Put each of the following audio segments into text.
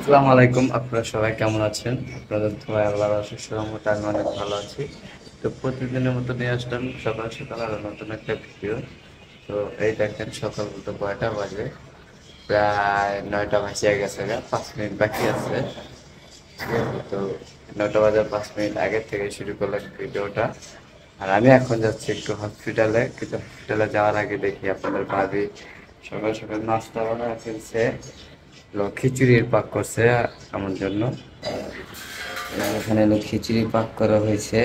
আসসালামু আলাইকুম। আপনারা সবাই কেমন আছেন? আপনাদের দোয়ায় আল্লাহর অশেষ রহমতে আমি অনেক ভালো আছি। তো প্রতিদিনের মতো নিয়ে আসলাম সকাল সকাল আরো নতুন একটা ভিডিও। তো এই দেখেন সকাল বলতে কয়টা বাজে, প্রায় 9টা বাজিয়ে গেছে, 5 মিনিট বাকি আছে। ঠিক আছে, তো 9টা বাজার 5 মিনিট আগের থেকে শুরু করলাম ভিডিওটা। আর আমি এখন যাচ্ছি একটু হসপিটালে, কিন্তু হসপিটালে যাওয়ার আগে দেখি আপনাদের ভাবি সকাল সকাল নাস্তা বানায় ফেলছে। খিচুড়ির পাক করছে আমার জন্য। এখানে খিচুড়ি পাক করা হয়েছে,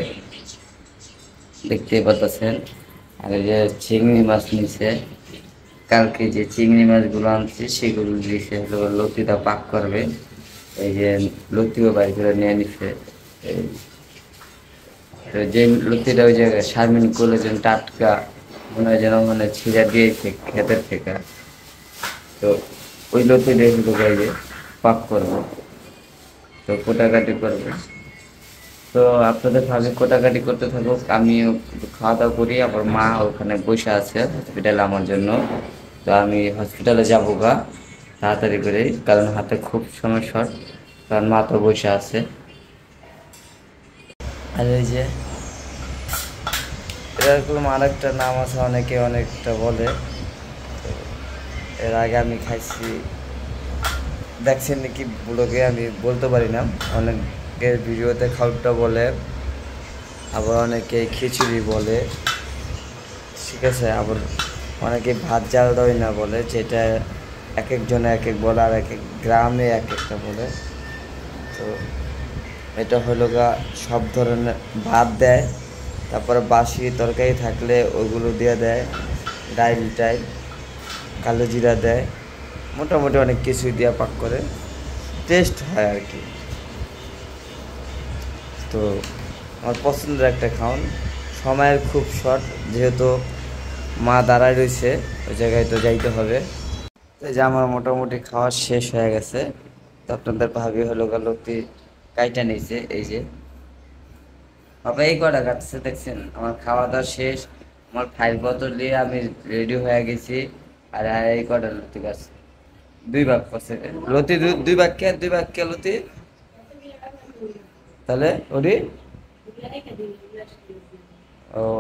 দেখতেই পাচ্ছেন। আর এই যে চিংড়ি মাছ নিছে, কালকে যে চিংড়ি মাছগুলো আনছি সেগুলো দিয়েছে হলো লতিটা পাক করবে। এই যে লতিও বাড়ি করে নিয়ে নিছে। এই তো যে লতিটা ওই জায়গায় শারমিন কলেজেন টাটকা, মনে হয় যেন মানে ছিঁড়া দিয়েছে ক্ষেতের থেকে। তো ওই লতিটা এগুলো বাইরে পাক করবো, তো কোটাকাটি করবো। তো আপনাদের ভাবে কোটাকাটি করতে থাকুক, আমিও খাওয়া দাওয়া করি। আবার মা ওখানে বসে আছে হসপিটালে আমার জন্য। তো আমি হসপিটালে যাবো গা তাড়াতাড়ি করে, কারণ হাতে খুব সময় শর্ট, কারণ মা তো বসে আছে। আর এই যে এরকম আর একটা নাম আছে, অনেকে অনেকটা বলে। এর আগে আমি খাইছি, দেখছেন নাকি ব্লগে, আমি বলতে পারি না। অনেকের ভিডিওতে খাউটটা বলে, আবার অনেকে খিচুড়ি বলে, ঠিক আছে। আবার অনেকে ভাত জাল দই না বলে, যেটা এক একজনে এক এক বলে, আর এক এক গ্রামে এক একটা বলে। তো এটা হলো গা সব ধরনের ভাত দেয়, তারপরে বাসি তরকারি থাকলে ওইগুলো দিয়ে দেয়, ডাইল টাইল, কালো জিরা দেয়, মোটামুটি অনেক কিছুই দিয়ে পাক করে, টেস্ট হয় আর কি। তো আমার পছন্দের একটা খাওন, সময়ের খুব শর্ট, যেহেতু মা দাঁড়ায় রয়েছে ওই জায়গায়, তো যাইতে হবে। এই যে আমার মোটামুটি খাওয়া শেষ হয়ে গেছে। তো আপনাদের ভাবি হলো লতি কাইটা নিয়েছে, এই যে বাবা এই কটা কাটছে, দেখছেন আমার খাওয়া দাওয়া শেষ। আমার ফাইল বোতল নিয়ে আমি রেডি হয়ে গেছি। আর এই কটা লতি কাটছে, 2 ভাগ করছে লতি, 2 ভাগ কে লতি, তাহলে ওটি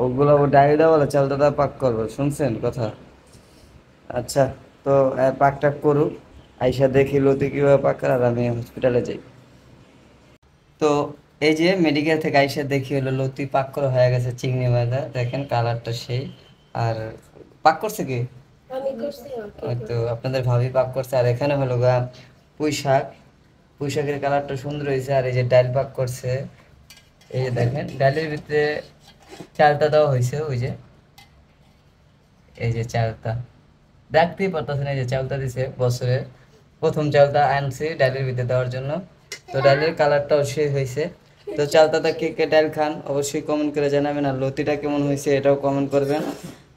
ওগুলো ডাইরিটা বলে চালটা পাক করবো, শুনছেন কথা? আচ্ছা, তো পাক টাক করুক, আইসা দেখি লতি কিভাবে পাক করে, আর আমি হসপিটালে যাই। তো এই যে মেডিকেল থেকে আইসা দেখি হলো লতি পাক করা হয়ে গেছে, চিংড়ি মাছ, দেখেন কালারটা সেই। আর পাক করছে কি, ওই তো আপনাদের ভাবি পাক করছে। আর এখানে হলো গা পুঁই শাক, পুঁই শাকের কালারটা সুন্দর হয়েছে। আর এই যে ডাল পাক করছে, এই যে দেখেন ডালের ভিতরে চালটা দেওয়া হয়েছে, ওই যে এই যে চালটা দেখতেই পারতেছেন, এই যে চালটা দিছে বছরের প্রথম চালটা আনছি ডালের ভিতরে দেওয়ার জন্য। তো ডালের কালারটাও সেই হয়েছে। তো চালটাতে কে কে ডাল খান অবশ্যই কমেন্ট করে জানাবেন, আর লতিটা কেমন হয়েছে এটাও কমেন্ট করবেন।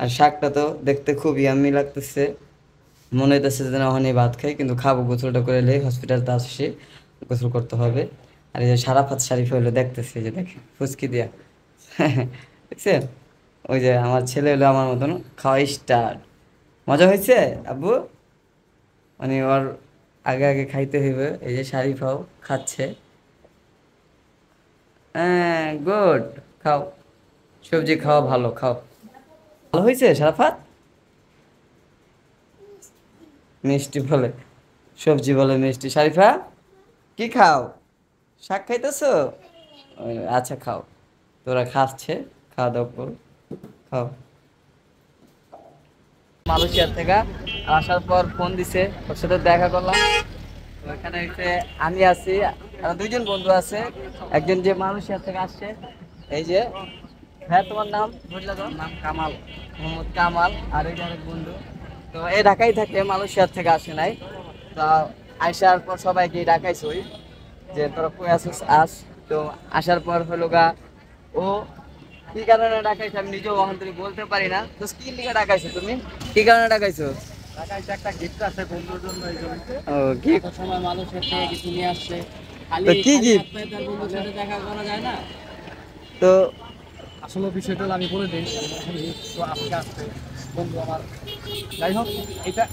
আর শাকটা তো দেখতে খুব ইয়াম্মি লাগতেছে, মনে হইতেছে যেন ওখানে ভাত খাই, কিন্তু খাবো, গোসলটা করে এলেই হসপিটালতে আসছি, গোসল করতে হবে। আর এই যে সারাফাত শারিফ হইলো দেখতেছে, এই যে দেখেন ফুচকি দিয়া দেখছেন, ওই যে আমার ছেলে হলো আমার মতন খাওয়া স্টার্ট। মজা হয়েছে আব্বু, মানে ওর আগে আগে খাইতে হইবে। এই যে শারিফাও খাচ্ছে, হ্যাঁ গুড, খাও, সবজি খাওয়া ভালো, খাও। ভালো হয়েছে সারাফাত, মিষ্টি বলে, সবজি বলে মিষ্টি। শারিফা কি খাও, শাক খাইতেছো? আচ্ছা খাও, তোরা খাচ্ছে, খাওয়া দাওয়া করো, খাও। মালয়েশিয়ার থেকে আসার পর ফোন দিছে, ওর সাথে দেখা করলাম। তো এখানে হচ্ছে আমি আছি, আর 2জন বন্ধু আছে। একজন যে মালয়েশিয়া থেকে আসছে, এই যে, হ্যাঁ তোমার নাম বুঝলে তো, নাম কামাল, মোহাম্মদ কামাল। আর এই যে আরেক বন্ধু, তো এই ঢাকায় থাকে, মালয়েশিয়ার থেকে আসে নাই। তো আসার পর সবাইকে ডাকাইছে, ওই যে তোরা কই আসিস আস। তো আসার পর হলো গা ও কি কারণে ডাকাইছে আমি নিজেও ওখান থেকে বলতে পারি না। তো কি লিগে ডাকাইছো তুমি, কি কারণে ডাকাইছো? ঢাকায় একটা গিফট আছে বন্ধুর জন্য, এই জন্য। ও গিফট, সময় মানুষের থেকে কিছু নিয়ে আসছে, খালি কি গিফট, তার বন্ধুর সাথে দেখা করা যায় না। তো আসলে বিষয়টা আমি বলে দিই, তো আজকে আসছে বন্ধু আমার। যাই হোক,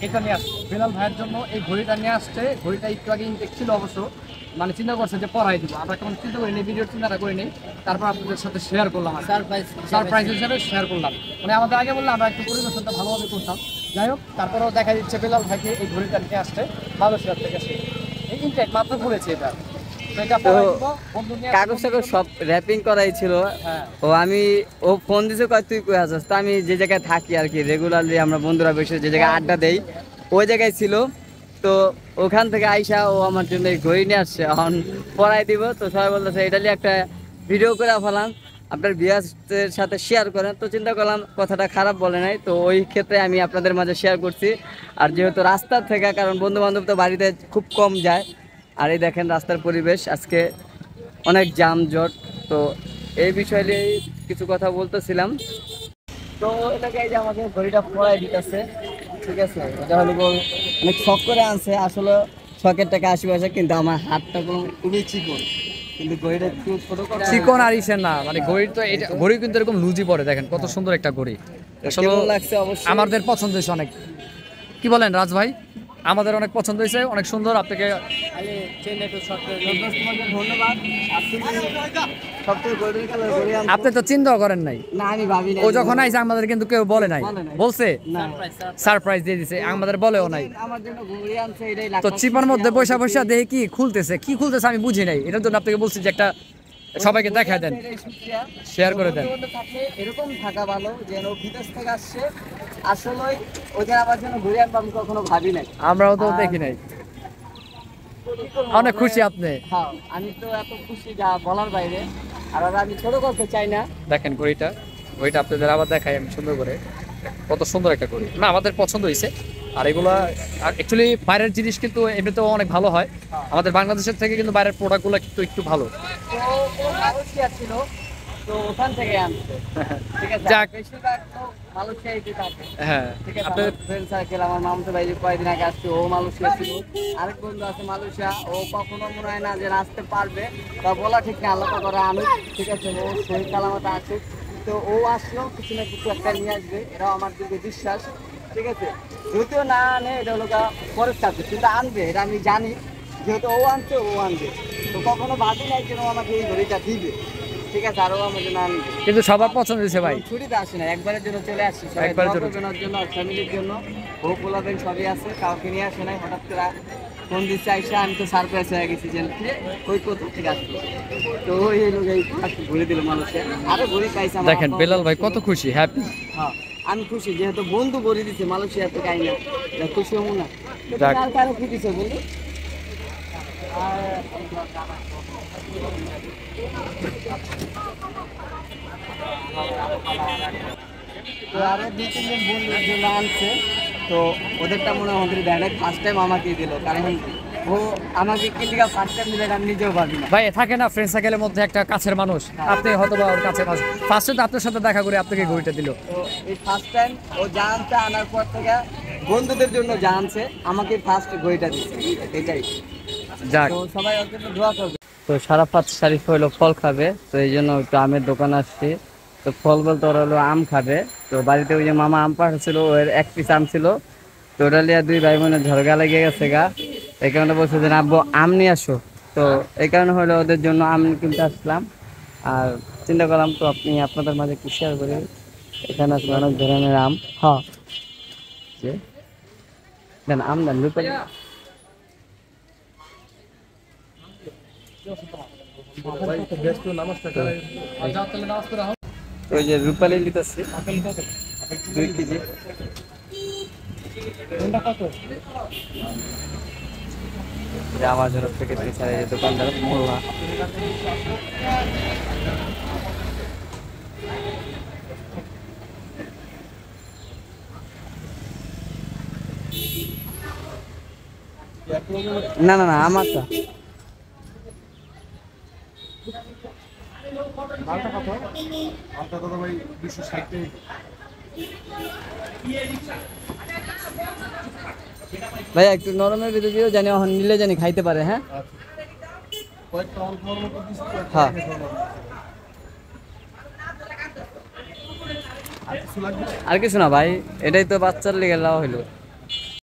এটা নিয়ে আসছে বেলাল ভাইয়ের জন্য, এই ঘড়িটা নিয়ে আসছে। ঘড়িটা একটু আগে ইনটেক ছিল অবশ্য, মানে চিন্তা করছে যে পড়াই দিব, আমরা কেমন চিন্তা করিনি, ভিডিওর চিন্তাটা করিনি। তারপর আপনাদের সাথে শেয়ার করলাম, সারপ্রাইজ হিসাবে শেয়ার করলাম। মানে আমাদের আগে বললে আমরা একটু পরিবেশনটা ভালোভাবে করতাম। যাই হোক, তারপরেও দেখা দিচ্ছে বেলাল ভাইকে এই ঘড়িটা নিয়ে আসছে মালয়েশিয়ার থেকে। এই ইনটেক মাত্র খুলেছে এটা। তো কাগজ টাগজ সব র্যাপিং করাই ছিল। হ্যাঁ। ও ফোন দিছে, কয় তুই কই আছিস? তো আমি যে জায়গায় থাকি আর কি, রেগুলারলি আমরা বন্ধুরা বসে যে জায়গায় আড্ডা দেই, ওই জায়গায় ছিল। তো ওখান থেকে আইসা ও আমার জন্য এই ঘড়ি নিয়ে আসছে, এখন পরাই দিব। তো সবাই বলতেছে এটা নিয়ে একটা ভিডিও করে ফেলান, আপনার বিয়াসের সাথে শেয়ার করেন। তো চিন্তা করলাম কথাটা খারাপ বলে নাই, তো ওই ক্ষেত্রে আমি আপনাদের মাঝে শেয়ার করছি। আর যেহেতু রাস্তার থেকে, কারণ বন্ধু বান্ধব তো বাড়িতে খুব কম যায়, আর এই দেখেন রাস্তার পরিবেশ আজকে অনেক যানজট। তো এই বিষয় নিয়ে কিছু কথা বলতেছিলাম। তো এটাকে এই যে আমাকে ঘড়িটা পরাই দিতেছে, ঠিক আছে। এটা হলো অনেক শখ করে আনছে, আসলে শখের টাকা 80 পয়সা, কিন্তু আমার হাতটা খুবই চিকন, কিন্তু ঘড়িটা একটু ছোট করে চিকন আর ইসের না, মানে ঘড়ির তো এটা ঘড়ি কিন্তু এরকম লুজি পড়ে, দেখেন কত সুন্দর একটা ঘড়ি। আসলে কেমন লাগছে অবশ্যই। আমাদের পছন্দ হয়েছে অনেক। কি বলেন রাজ ভাই? আমাদের অনেক পছন্দ হয়েছে, অনেক সুন্দর। আপনাকে ধন্যবাদ। আপনি তো চিন্তাও করেন নাই। না, আমি ভাবি ও যখন আইছে আমাদের কিন্তু কেউ বলে নাই, বলছে সারপ্রাইজ দিয়ে দিছে, আমাদের বলেও নাই। আমার জন্য ঘড়ি আনছে, এটাই তো চিপার মধ্যে বৈশা বৈশা দেখে কি খুলতেছে আমি বুঝি নাই। এটার জন্য আপনাকে বলছি যে একটা সবাইকে দেখা দেন, শেয়ার করে দেন। এরকম থাকা ভালো, যেন বিদেশ থেকে আসছে, আসলে ওদের আমার জন্য ঘুরে আনবো আমি কখনো ভাবি নাই। আমরাও তো দেখি নাই। অনেক খুশি আপনি। হ্যাঁ, আমি তো এত খুশি যা বলার বাইরে। আর আমি ছোট করতে চাই না। দেখেন ঘড়িটা আপনাদের আবার দেখাই আমি সুন্দর করে, কত সুন্দর একটা ঘড়ি। না, আমাদের পছন্দ হয়েছে। আর এগুলা অ্যাকচুয়ালি বাইরের জিনিস কিন্তু এমনিতেও অনেক ভালো হয়, আমাদের বাংলাদেশের থেকে কিন্তু বাইরের প্রোডাক্টগুলো কিন্তু একটু ভালো। তো ও মালয়েশিয়া ছিল, তো ওখান থেকে আনছে, ঠিক আছে। যাক। বেশিরভাগ তো মালয়েশিয়াতে থাকে। হ্যাঁ, ঠিক আছে, আপনাদের আমার ফ্রেন্ড সার্কেল, আমার মামতো ভাই যে কয়েকদিন আগে আসছে, ও মালয়েশিয়া ছিল। আরেক বন্ধু আছে মালয়েশিয়া, ও কখনো মনে হয় না যে আসতে পারবে, তা বলা ঠিক না, আল্লাহ করে আনুক, ঠিক আছে। ও শহীদ কালামাতে আসুক, তো ও আসলেও কিছু না কিছু একটা নিয়ে আসবে, এটাও আমার দিকে বিশ্বাস, ঠিক আছে। যদিও না আনে, এটা হলো পরের সাথে, কিন্তু আনবে, এটা আমি জানি। যেহেতু ও আনছে, ও আনবে। তো কখনো ভাবি নাই যেন আমাকে এই ঘড়িটা দিবে, ঠিক আছে। আরও আমার জন্য আনবে, কিন্তু সবার পছন্দ হয়েছে ভাই। ছুটিতে আসে না, একবারের জন্য চলে আসছি, একবারের জন্য। জন্য ফ্যামিলির জন্য। বউ পোলাবেন সবই আছে, কাউকে নিয়ে আসে নাই। হঠাৎ করে ফোন দিচ্ছে আইসা, আমি তো সারপ্রাইজ হয়ে গেছি যে ওই কোথা থেকে আসবে। তো ওই লোক ঘুরে দিল মানুষকে, আরো ঘুরে খাইছে। দেখেন বেলাল ভাই কত খুশি, হ্যাপি। হ্যাঁ, আমি খুশি, যেহেতু বন্ধু বলে দিচ্ছে মালয়েশিয়া থেকে আইনা, খুশি হবো না? যাক। কারো কি দিচ্ছে বলি। তো আরো 2-3 জন বন্ধুর জন্য আনছে, তো ওদেরটা মনে হয় আমাদের ডাইরেক্ট ফার্স্ট টাইম আমাকে দিল, কারণ ও আমাকে কিন্তু ফার্স্ট টাইম দিলে আমি নিজেও ভাবি না। ভাই থাকে না ফ্রেন্ড সার্কেলের মধ্যে একটা কাছের মানুষ, আপনি হয়তো বা ওর কাছের মানুষ, ফার্স্টে তো আপনার সাথে দেখা করে আপনাকে ঘড়িটা দিল। তো এই ফার্স্ট টাইম ও জানতে আনার পর থেকে বন্ধুদের জন্য জানছে, আমাকে ফার্স্ট ঘড়িটা দিচ্ছে, এটাই। যাক। তো সবাই ওর জন্য দোয়া করবে। তো সারাফাত শরীফ হলো ফল খাবে, তো এই জন্য একটু আমের দোকান আসছি। তো ফল বলতে ওরা হলো আম খাবে। তো বাড়িতে ওই যে মামা আম পাঠাচ্ছিল, ওর 1 পিস আম ছিল, তো ওটা লিয়ে 2 ভাই বোনের ঝগড়া লেগে গেছে গা। এই কারণে বলছে যে আব্বু আম নিয়ে আসো। তো এই কারণে হলো ওদের জন্য আম কিনতে আসলাম। আর চিন্তা করলাম তো আপনাদের মাঝে একটু শেয়ার করি। এখানে আসলে অনেক ধরনের আম। হ্যাঁ, যে দেন আম দেন, রূপালি। ওই যে রূপালি লিতেছি 2 কেজি। আমার জন্য প্যাকেট দিয়েছে এই দোকানদার মোল্লা। না না না, আমারটা। ভাইয়া একটু নরমের ভিতরে দিও, জানি নিলে জানি খাইতে পারে। হ্যাঁ, হ্যাঁ। কিছু লাগবে? আর কিছু না ভাই, এটাই তো বাচ্চার লেগে লাও হইলো।